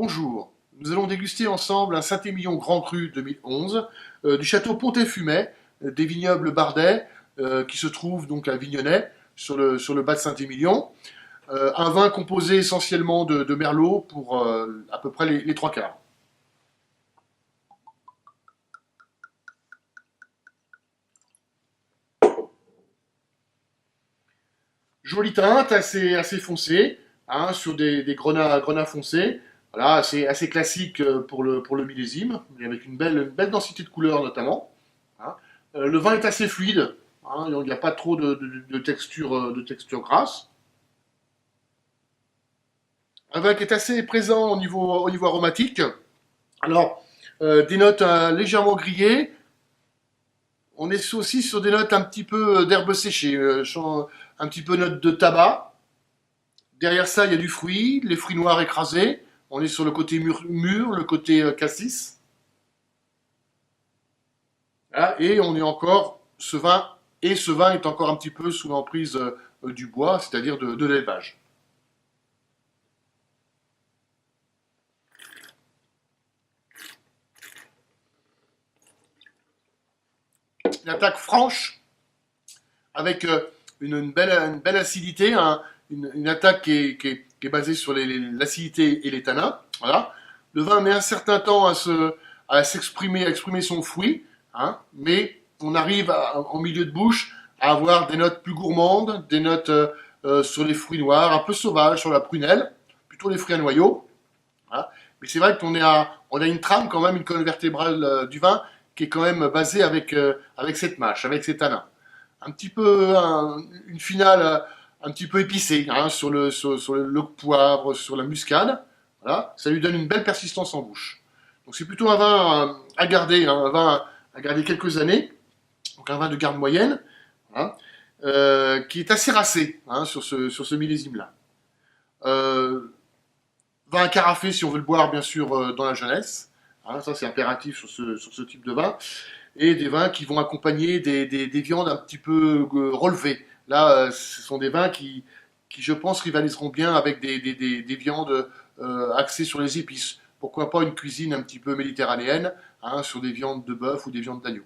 Bonjour, nous allons déguster ensemble un Saint-Émilion Grand Cru 2011 du château Pontet-Fumet, des vignobles Bardet, qui se trouve donc à Vignonnet, sur le bas de Saint-Émilion. Un vin composé essentiellement de merlot pour à peu près les trois quarts. Jolie teinte, assez foncée, hein, sur des grenats foncés. Voilà, assez classique pour le millésime, mais avec une belle densité de couleurs notamment, hein. Le vin est assez fluide, hein, il n'y a pas trop de texture grasse. Un vin qui est assez présent au niveau aromatique. Alors, des notes légèrement grillées. On est aussi sur des notes un petit peu d'herbes séchées, un petit peu notes de tabac. Derrière ça, il y a du fruit, les fruits noirs écrasés. On est sur le côté mûr, le côté cassis. Voilà, et on est encore, ce vin est encore un petit peu sous l'emprise du bois, c'est-à-dire de l'élevage. Une attaque franche, avec une belle acidité, une attaque qui est basée sur l'acidité et les tanins. Voilà. Le vin met un certain temps à exprimer son fruit, hein, mais on arrive en milieu de bouche à avoir des notes plus gourmandes, des notes sur les fruits noirs, un peu sauvages sur la prunelle, plutôt les fruits à noyaux. Voilà. Mais c'est vrai on a une trame quand même, une colonne vertébrale du vin qui est quand même basée avec cette mâche, avec ces tanins. Un petit peu, une finale un petit peu épicée, hein, sur le poivre, sur la muscade. Voilà, ça lui donne une belle persistance en bouche. Donc c'est plutôt un vin à garder, hein, un vin à garder quelques années. Donc un vin de garde moyenne, hein, qui est assez racé, hein, sur ce millésime-là. Euh, Vin carafé si on veut le boire, bien sûr, dans la jeunesse. Hein, ça, c'est impératif sur ce type de vin. Et des vins qui vont accompagner des viandes un petit peu relevées. Là, ce sont des vins qui, je pense, rivaliseront bien avec des viandes axées sur les épices. Pourquoi pas une cuisine un petit peu méditerranéenne, hein, sur des viandes de bœuf ou des viandes d'agneau.